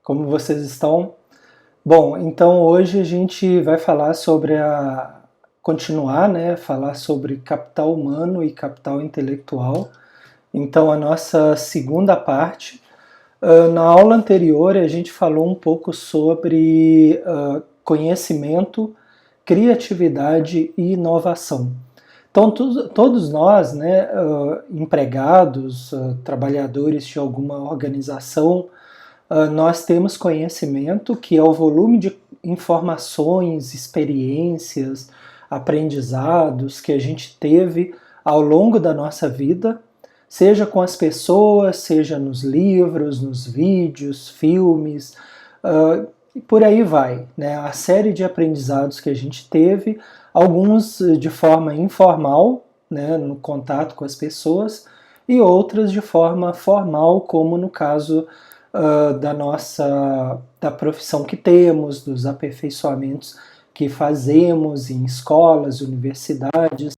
Como vocês estão? Bom, então hoje a gente vai falar sobre continuar, né, falar sobre capital humano e capital intelectual. Então a nossa segunda parte. Na aula anterior a gente falou um pouco sobre conhecimento, criatividade e inovação. Então todos nós, né, empregados, trabalhadores de alguma organização, nós temos conhecimento, que é o volume de informações, experiências, aprendizados que a gente teve ao longo da nossa vida, seja com as pessoas, seja nos livros, nos vídeos, filmes, e por aí vai, né? A série de aprendizados que a gente teve, alguns de forma informal, né, no contato com as pessoas, e outras de forma formal, como no caso da profissão que temos, dos aperfeiçoamentos que fazemos em escolas, universidades,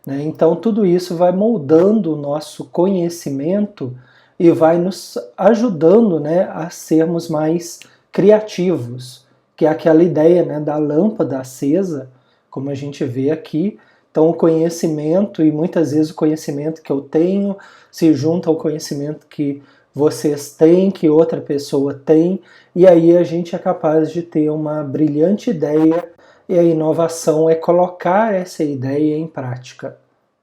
né? Então tudo isso vai moldando o nosso conhecimento e vai nos ajudando, né, a sermos mais criativos, que é aquela ideia, né, da lâmpada acesa, como a gente vê aqui. Então o conhecimento, e muitas vezes o conhecimento que eu tenho se junta ao conhecimento que vocês têm, que outra pessoa tem, e aí a gente é capaz de ter uma brilhante ideia, e a inovação é colocar essa ideia em prática,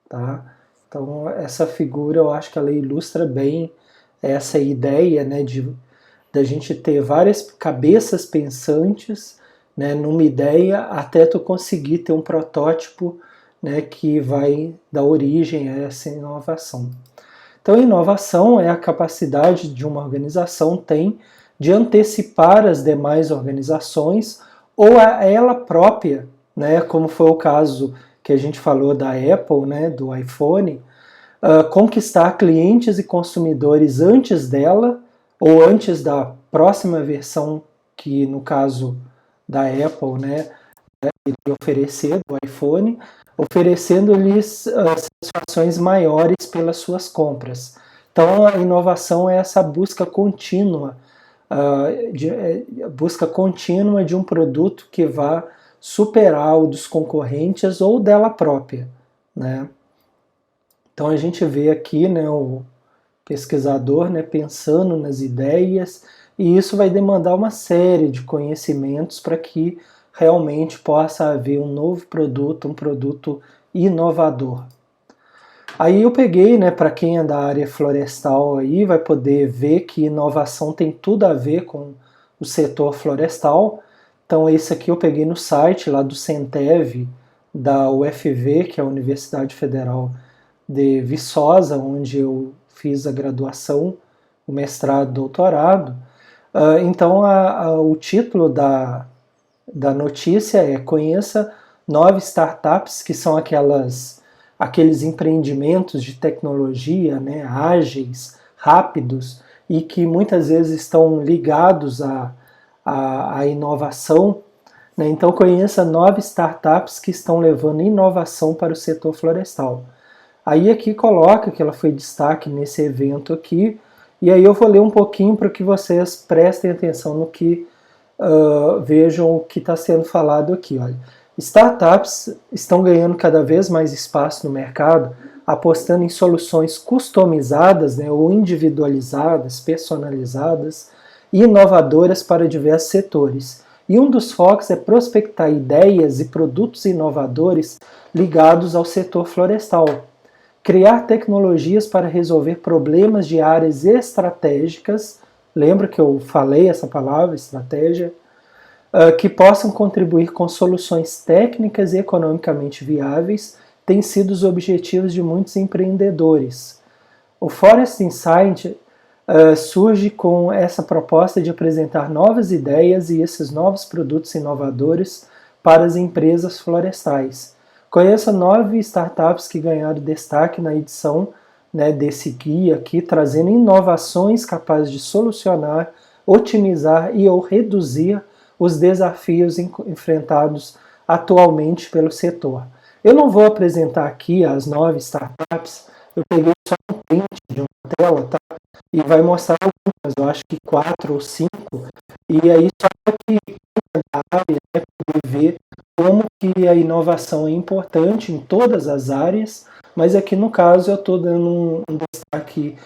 tá? Então essa figura eu acho que ela ilustra bem essa ideia, né, da gente ter várias cabeças pensantes, né, numa ideia, até tu conseguir ter um protótipo, né, que vai dar origem a essa inovação. Então, a inovação é a capacidade de uma organização tem de antecipar as demais organizações ou a ela própria, né, como foi o caso que a gente falou da Apple, né, do iPhone, conquistar clientes e consumidores antes dela ou antes da próxima versão, que no caso da Apple, né, iria oferecer do iPhone, oferecendo-lhes satisfações maiores pelas suas compras. Então a inovação é essa busca contínua, busca contínua de um produto que vá superar o dos concorrentes ou dela própria, né? Então a gente vê aqui, né, o pesquisador, né, pensando nas ideias, e isso vai demandar uma série de conhecimentos para que realmente possa haver um novo produto, um produto inovador. Aí eu peguei, né, para quem é da área florestal aí, vai poder ver que inovação tem tudo a ver com o setor florestal. Então esse aqui eu peguei no site lá do Centev, da UFV, que é a Universidade Federal de Viçosa, onde eu fiz a graduação, o mestrado, doutorado. Então o título da notícia é: conheça 9 startups, que são aqueles empreendimentos de tecnologia, né, ágeis, rápidos, e que muitas vezes estão ligados à inovação, né? Então conheça 9 startups que estão levando inovação para o setor florestal. Aí aqui coloca que ela foi destaque nesse evento aqui, e aí eu vou ler um pouquinho para que vocês prestem atenção no que vejam o que está sendo falado aqui. Olha. Startups estão ganhando cada vez mais espaço no mercado, apostando em soluções customizadas, né, ou individualizadas, personalizadas e inovadoras para diversos setores. E um dos focos é prospectar ideias e produtos inovadores ligados ao setor florestal. Criar tecnologias para resolver problemas de áreas estratégicas, lembra que eu falei essa palavra, estratégia, que possam contribuir com soluções técnicas e economicamente viáveis, têm sido os objetivos de muitos empreendedores. O Forest Insight surge com essa proposta de apresentar novas ideias e esses novos produtos inovadores para as empresas florestais. Conheça 9 startups que ganharam destaque na edição, né, desse guia aqui, trazendo inovações capazes de solucionar, otimizar e ou reduzir os desafios enfrentados atualmente pelo setor. Eu não vou apresentar aqui as 9 startups, eu peguei só um print de uma tela, tá? E vai mostrar algumas, eu acho que 4 ou 5, E aí só que a área, né, poder ver como que a inovação é importante em todas as áreas, mas aqui no caso eu estou dando um destaque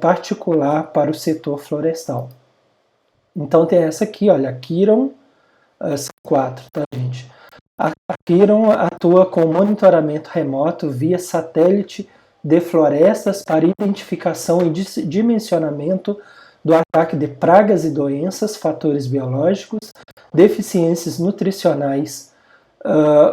particular para o setor florestal. Então tem essa aqui, olha, a Kiron, são 4, tá, gente? A Kiron atua com monitoramento remoto via satélite de florestas para identificação e dimensionamento do ataque de pragas e doenças, fatores biológicos, deficiências nutricionais,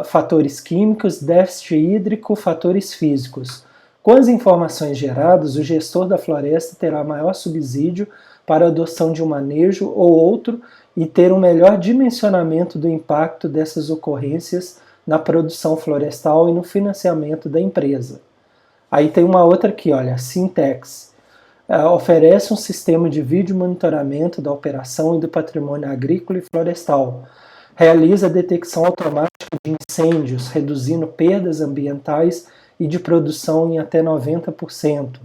fatores químicos, déficit hídrico, fatores físicos. Com as informações geradas, o gestor da floresta terá maior subsídio para a adoção de um manejo ou outro e ter um melhor dimensionamento do impacto dessas ocorrências na produção florestal e no financiamento da empresa. Aí tem uma outra aqui, olha, Sintex. Oferece um sistema de vídeo monitoramento da operação e do patrimônio agrícola e florestal. Realiza a detecção automática de incêndios, reduzindo perdas ambientais e de produção em até 90%.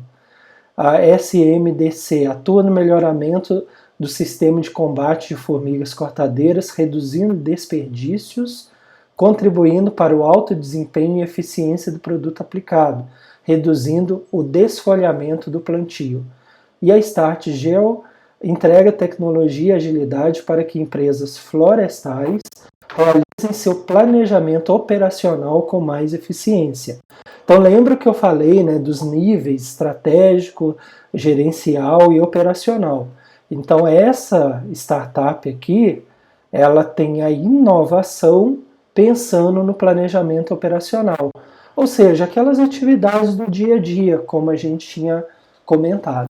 A SMDC atua no melhoramento do sistema de combate de formigas cortadeiras, reduzindo desperdícios, contribuindo para o alto desempenho e eficiência do produto aplicado, reduzindo o desfolhamento do plantio. E a Start Geo entrega tecnologia e agilidade para que empresas florestais realizem seu planejamento operacional com mais eficiência. Então lembra que eu falei, né, dos níveis estratégico, gerencial e operacional. Então essa startup aqui, ela tem a inovação pensando no planejamento operacional. Ou seja, aquelas atividades do dia a dia, como a gente tinha comentado.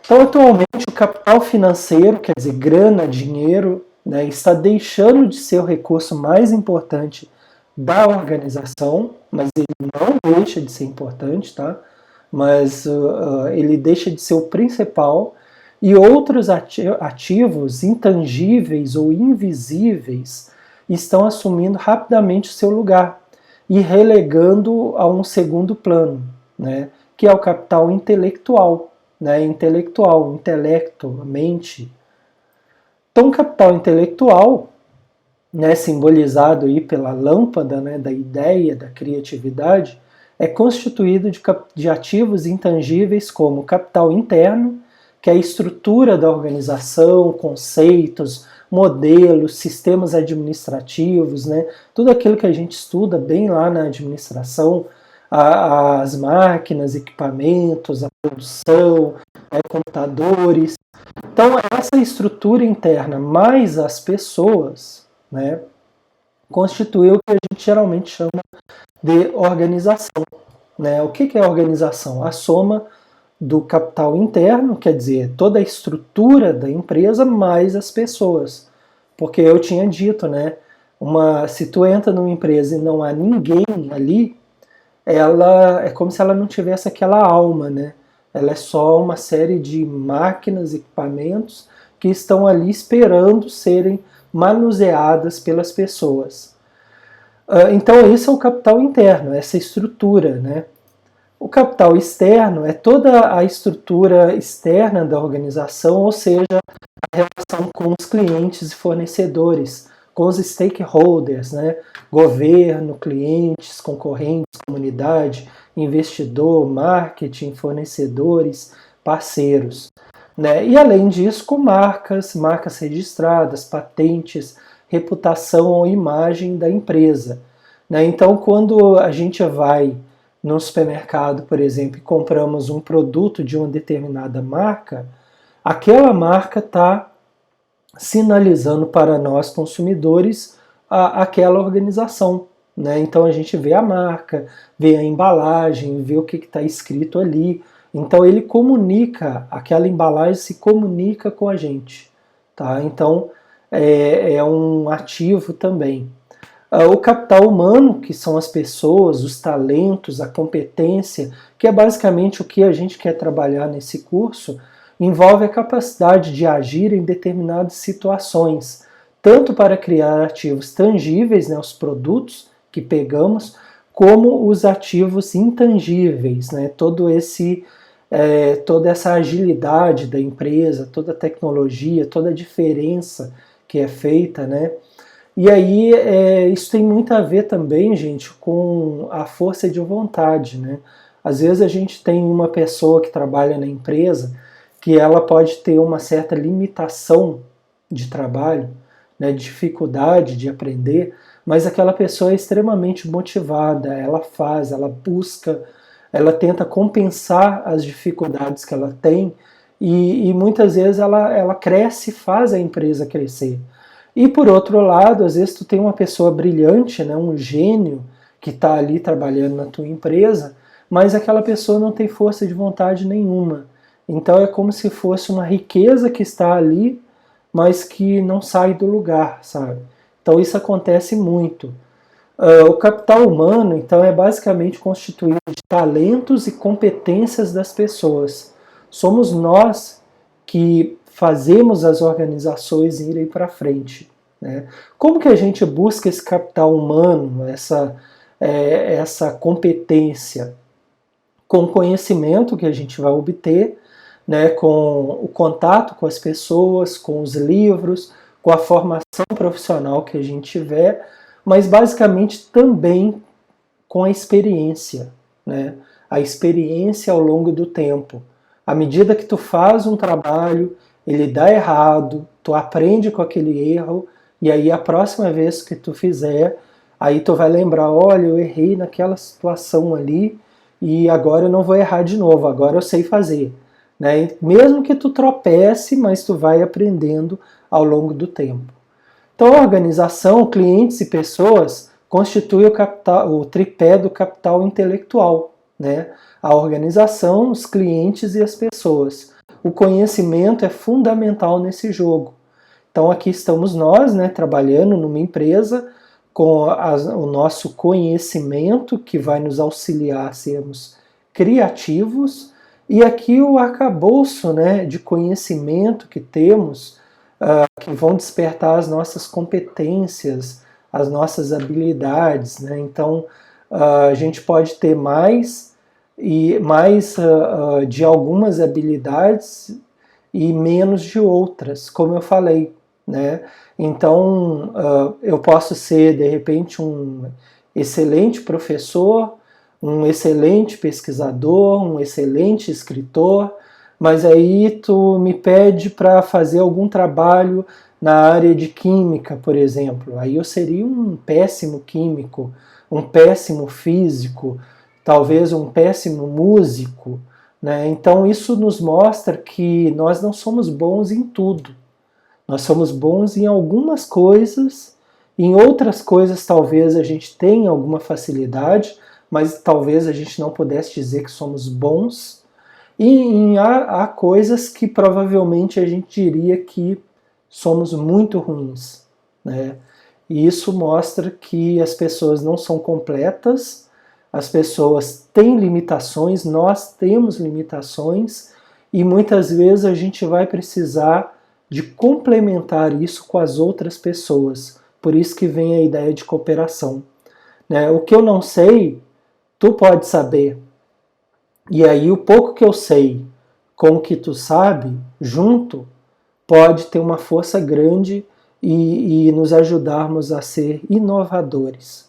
Então, atualmente, o capital financeiro, quer dizer, grana, dinheiro, né, está deixando de ser o recurso mais importante da organização, mas ele não deixa de ser importante, tá? Mas ele deixa de ser o principal, e outros ativos intangíveis ou invisíveis estão assumindo rapidamente o seu lugar e relegando a um segundo plano, né, que é o capital intelectual, né, intelecto, mente. Então, o capital intelectual, né, simbolizado aí pela lâmpada, né, da ideia, da criatividade, é constituído de ativos intangíveis como capital interno, que é a estrutura da organização, conceitos, modelos, sistemas administrativos, né, tudo aquilo que a gente estuda bem lá na administração, as máquinas, equipamentos, a produção, computadores. Então, essa estrutura interna mais as pessoas, né, constitui o que a gente geralmente chama de organização. Né? O que é organização? A soma do capital interno, quer dizer, toda a estrutura da empresa mais as pessoas. Porque eu tinha dito, né, se tu entra numa empresa e não há ninguém ali, ela é como se ela não tivesse aquela alma, né? Ela é só uma série de máquinas, equipamentos que estão ali esperando serem manuseadas pelas pessoas. Então esse é o capital interno, essa estrutura, né? O capital externo é toda a estrutura externa da organização, ou seja, a relação com os clientes e fornecedores, com os stakeholders, né? Governo, clientes, concorrentes, comunidade, investidor, marketing, fornecedores, parceiros. Né? E além disso, com marcas registradas, patentes, reputação ou imagem da empresa. Né? Então, quando a gente vai no supermercado, por exemplo, e compramos um produto de uma determinada marca, aquela marca está sinalizando para nós consumidores aquela organização. Né? Então a gente vê a marca, vê a embalagem, vê o que está escrito ali. Então ele comunica, aquela embalagem se comunica com a gente. Tá? Então é um ativo também. O capital humano, que são as pessoas, os talentos, a competência, que é basicamente o que a gente quer trabalhar nesse curso, envolve a capacidade de agir em determinadas situações, tanto para criar ativos tangíveis, né, os produtos que pegamos, como os ativos intangíveis, né, todo esse toda essa agilidade da empresa, toda a tecnologia, toda a diferença que é feita, né? E aí isso tem muito a ver também, gente, com a força de vontade, né? Às vezes a gente tem uma pessoa que trabalha na empresa que ela pode ter uma certa limitação de trabalho, né, dificuldade de aprender, mas aquela pessoa é extremamente motivada, ela faz, ela busca, ela tenta compensar as dificuldades que ela tem e muitas vezes ela cresce e faz a empresa crescer. E por outro lado, às vezes tu tem uma pessoa brilhante, né, um gênio que está ali trabalhando na tua empresa, mas aquela pessoa não tem força de vontade nenhuma. Então é como se fosse uma riqueza que está ali, mas que não sai do lugar, sabe? Então isso acontece muito. O capital humano, então, é basicamente constituído de talentos e competências das pessoas. Somos nós que fazemos as organizações irem para frente, né? Como que a gente busca esse capital humano, essa competência? Com o conhecimento que a gente vai obter, né, com o contato com as pessoas, com os livros, com a formação profissional que a gente tiver, mas basicamente também com a experiência, né? A experiência ao longo do tempo. À medida que tu faz um trabalho, ele dá errado, tu aprende com aquele erro, e aí a próxima vez que tu fizer, aí tu vai lembrar, olha, eu errei naquela situação ali, e agora eu não vou errar de novo, agora eu sei fazer. Né? Mesmo que tu tropece, mas tu vai aprendendo ao longo do tempo. Então, a organização, clientes e pessoas constitui o tripé do capital intelectual, né? A organização, os clientes e as pessoas. O conhecimento é fundamental nesse jogo. Então, aqui estamos nós, né, trabalhando numa empresa com o nosso conhecimento que vai nos auxiliar a sermos criativos, e aqui o arcabouço, né, de conhecimento que temos, que vão despertar as nossas competências, as nossas habilidades, né? Então a gente pode ter mais de algumas habilidades e menos de outras, como eu falei, né? Então eu posso ser de repente um excelente professor, um excelente pesquisador, um excelente escritor, mas aí tu me pede para fazer algum trabalho na área de química, por exemplo. Aí eu seria um péssimo químico, um péssimo físico, talvez um péssimo músico, né? Então isso nos mostra que nós não somos bons em tudo. Nós somos bons em algumas coisas, em outras coisas talvez a gente tenha alguma facilidade, mas talvez a gente não pudesse dizer que somos bons. E há coisas que provavelmente a gente diria que somos muito ruins, né? E isso mostra que as pessoas não são completas, as pessoas têm limitações, nós temos limitações, e muitas vezes a gente vai precisar de complementar isso com as outras pessoas. Por isso que vem a ideia de cooperação, né? O que eu não sei, tu pode saber. E aí o pouco que eu sei com o que tu sabe, junto, pode ter uma força grande e nos ajudarmos a ser inovadores.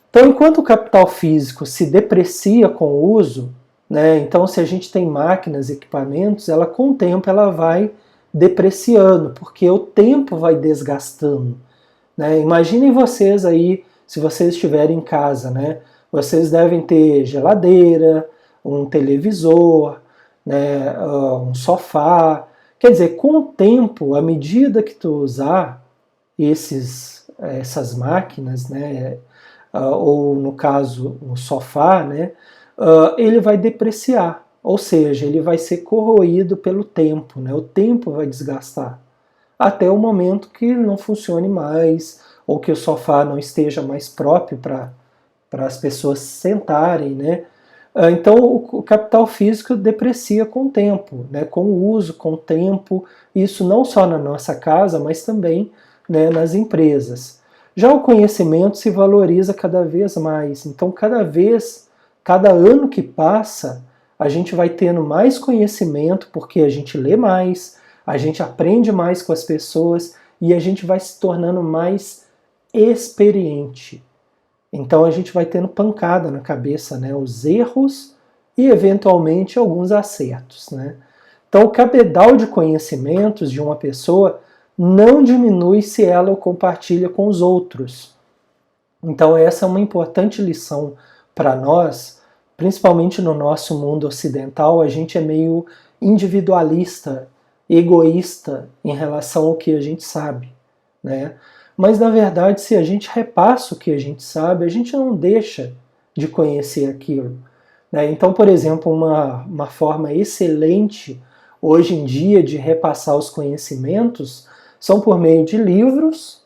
Então, enquanto o capital físico se deprecia com o uso, né, então se a gente tem máquinas, equipamentos, ela com o tempo ela vai depreciando, porque o tempo vai desgastando. Né? Imaginem vocês aí, se vocês estiverem em casa, né? Vocês devem ter geladeira, um televisor, né, um sofá. Quer dizer, com o tempo, à medida que tu usar essas máquinas, né, ou no caso o sofá, né, ele vai depreciar, ou seja, ele vai ser corroído pelo tempo, né, o tempo vai desgastar, até o momento que não funcione mais, ou que o sofá não esteja mais próprio para as pessoas sentarem, né? Então o capital físico deprecia com o tempo, né? Com o uso, com o tempo, isso não só na nossa casa, mas também, né, nas empresas. Já o conhecimento se valoriza cada vez mais, então cada ano que passa, a gente vai tendo mais conhecimento porque a gente lê mais, a gente aprende mais com as pessoas e a gente vai se tornando mais experiente. Então a gente vai tendo pancada na cabeça, né? Os erros e eventualmente alguns acertos, né? Então o cabedal de conhecimentos de uma pessoa não diminui se ela o compartilha com os outros. Então essa é uma importante lição para nós, principalmente no nosso mundo ocidental. A gente é meio individualista, egoísta em relação ao que a gente sabe, né? Mas na verdade, se a gente repassa o que a gente sabe, a gente não deixa de conhecer aquilo, né? Então, por exemplo, uma forma excelente hoje em dia de repassar os conhecimentos são por meio de livros,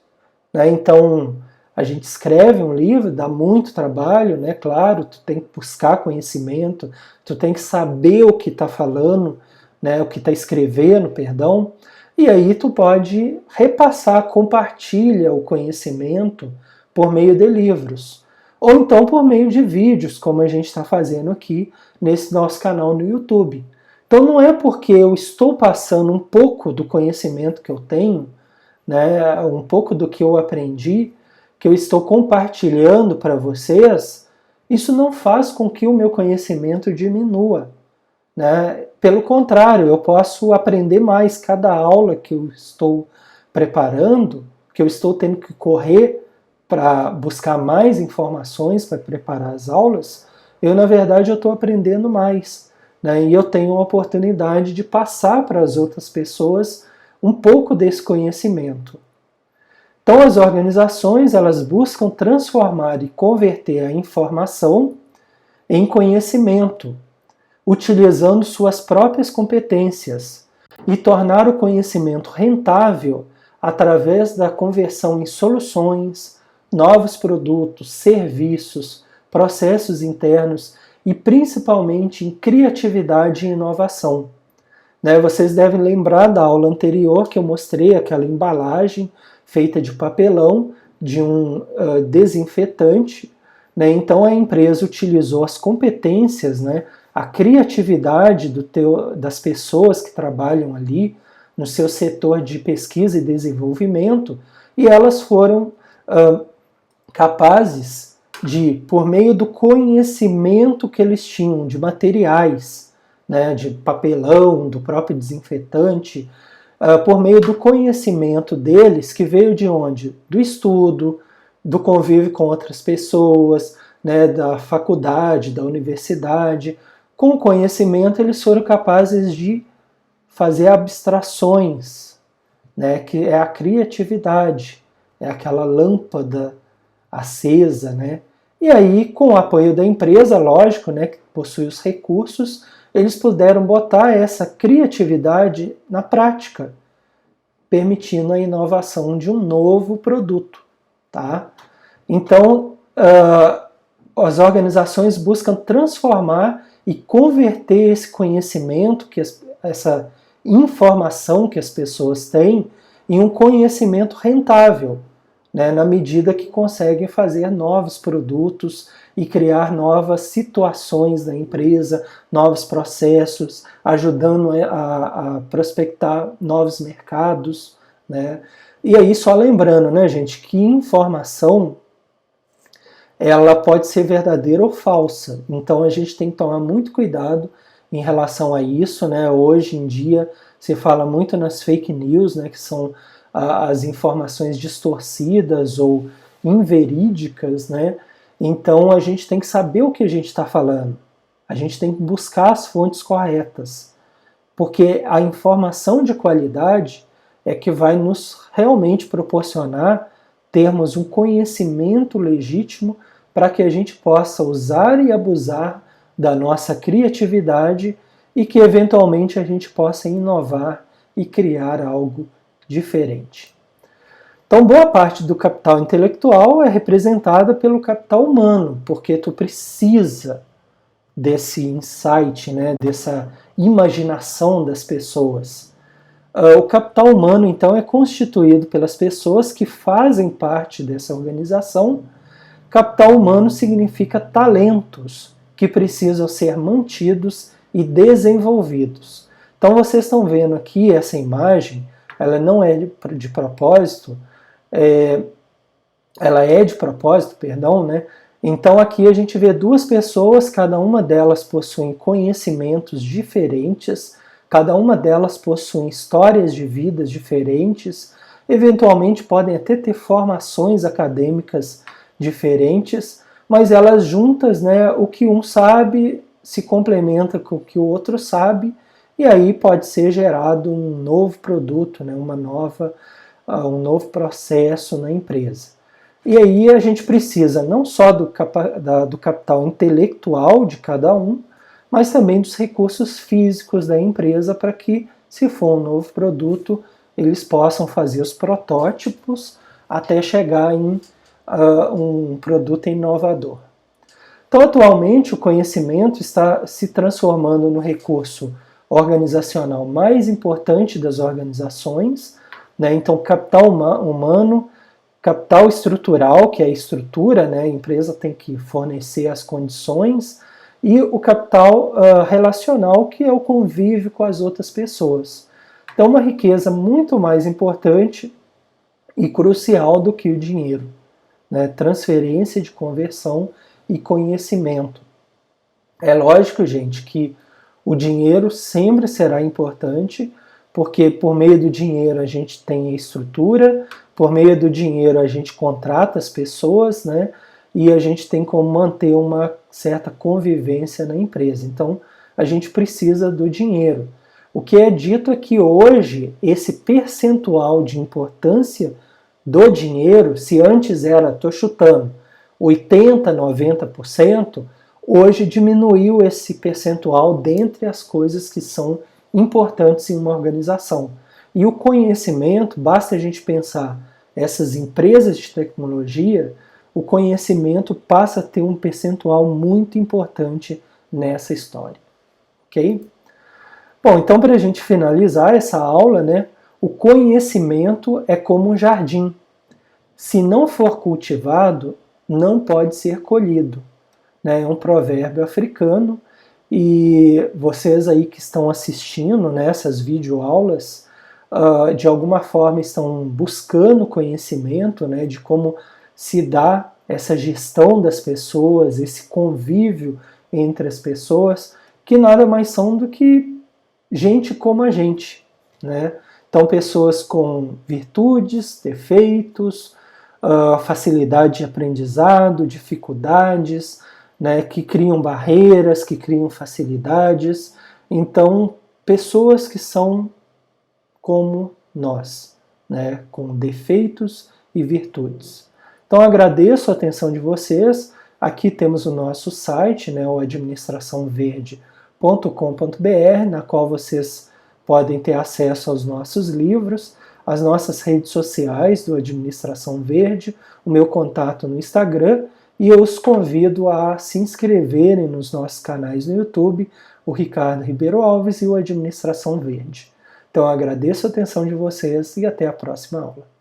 né? Então a gente escreve um livro, dá muito trabalho, né? Claro, tu tem que buscar conhecimento, tu tem que saber o que está falando, né? O que está escrevendo, perdão, e aí tu pode repassar, compartilha o conhecimento por meio de livros, ou então por meio de vídeos, como a gente está fazendo aqui nesse nosso canal no YouTube. Então não é porque eu estou passando um pouco do conhecimento que eu tenho, né, um pouco do que eu aprendi, que eu estou compartilhando para vocês, isso não faz com que o meu conhecimento diminua, né? Pelo contrário, eu posso aprender mais cada aula que eu estou preparando, que eu estou tendo que correr para buscar mais informações para preparar as aulas, na verdade eu estou aprendendo mais, né? E eu tenho a oportunidade de passar para as outras pessoas um pouco desse conhecimento. Então as organizações, elas buscam transformar e converter a informação em conhecimento, utilizando suas próprias competências, e tornar o conhecimento rentável através da conversão em soluções, novos produtos, serviços, processos internos e principalmente em criatividade e inovação. Vocês devem lembrar da aula anterior que eu mostrei aquela embalagem feita de papelão, de um desinfetante. Então a empresa utilizou as competências, a criatividade das pessoas que trabalham ali no seu setor de pesquisa e desenvolvimento, e elas foram capazes de, por meio do conhecimento que eles tinham de materiais, de papelão, do próprio desinfetante, por meio do conhecimento deles, que veio de onde? Do estudo, do convívio com outras pessoas, da faculdade, da universidade. Com o conhecimento eles foram capazes de fazer abstrações, que é a criatividade, é aquela lâmpada acesa, E aí, com o apoio da empresa, lógico, que possui os recursos, eles puderam botar essa criatividade na prática, permitindo a inovação de um novo produto, tá? Então, as organizações buscam transformar e converter esse conhecimento, essa informação que as pessoas têm, em um conhecimento rentável, na medida que conseguem fazer novos produtos e criar novas situações da empresa, novos processos, ajudando a prospectar novos mercados, E aí, só lembrando, gente, que informação ela pode ser verdadeira ou falsa. Então a gente tem que tomar muito cuidado em relação a isso, Hoje em dia se fala muito nas fake news, que são as informações distorcidas ou inverídicas, Então a gente tem que saber o que a gente está falando. A gente tem que buscar as fontes corretas, porque a informação de qualidade é que vai nos realmente proporcionar termos um conhecimento legítimo para que a gente possa usar e abusar da nossa criatividade e que eventualmente a gente possa inovar e criar algo diferente. Então, boa parte do capital intelectual é representada pelo capital humano, porque tu precisa desse insight, dessa imaginação das pessoas. O capital humano, então, é constituído pelas pessoas que fazem parte dessa organização. Capital humano significa talentos que precisam ser mantidos e desenvolvidos. Então vocês estão vendo aqui essa imagem, ela não é de propósito, ela é de propósito, perdão, né? Então aqui a gente vê duas pessoas, cada uma delas possui conhecimentos diferentes, cada uma delas possui histórias de vidas diferentes, eventualmente podem até ter formações acadêmicas diferentes, mas elas juntas, né, o que um sabe se complementa com o que o outro sabe, e aí pode ser gerado um novo produto, né, um novo processo na empresa. E aí a gente precisa não só do capital intelectual de cada um, mas também dos recursos físicos da empresa para que, se for um novo produto, eles possam fazer os protótipos até chegar em um produto inovador. Então, atualmente, o conhecimento está se transformando no recurso organizacional mais importante das organizações, né? Então, capital humano, capital estrutural, que é a estrutura, né? A empresa tem que fornecer as condições, e o capital relacional, que é o convívio com as outras pessoas. Então, uma riqueza muito mais importante e crucial do que o dinheiro, né? Transferência de conversão e conhecimento. É lógico, gente, que o dinheiro sempre será importante, porque por meio do dinheiro a gente tem a estrutura, por meio do dinheiro a gente contrata as pessoas, né? E a gente tem como manter uma certa convivência na empresa. Então, a gente precisa do dinheiro. O que é dito é que hoje esse percentual de importância do dinheiro, se antes era, estou chutando, 80%, 90%, hoje diminuiu esse percentual dentre as coisas que são importantes em uma organização. E o conhecimento, basta a gente pensar, essas empresas de tecnologia, o conhecimento passa a ter um percentual muito importante nessa história. Ok? Bom, então para a gente finalizar essa aula, né, o conhecimento é como um jardim. Se não for cultivado, não pode ser colhido. Né? É um provérbio africano, e vocês aí que estão assistindo nessas videoaulas, de alguma forma estão buscando conhecimento, né, de como se dá essa gestão das pessoas, esse convívio entre as pessoas, que nada mais são do que gente como a gente, né? Então, pessoas com virtudes, defeitos, facilidade de aprendizado, dificuldades, né, que criam barreiras, que criam facilidades. Então, pessoas que são como nós, né, com defeitos e virtudes. Então, agradeço a atenção de vocês. Aqui temos o nosso site, né, o administraçãoverde.com.br, na qual vocês podem ter acesso aos nossos livros, as nossas redes sociais do Administração Verde, o meu contato no Instagram, e eu os convido a se inscreverem nos nossos canais no YouTube, o Ricardo Ribeiro Alves e o Administração Verde. Então eu agradeço a atenção de vocês e até a próxima aula.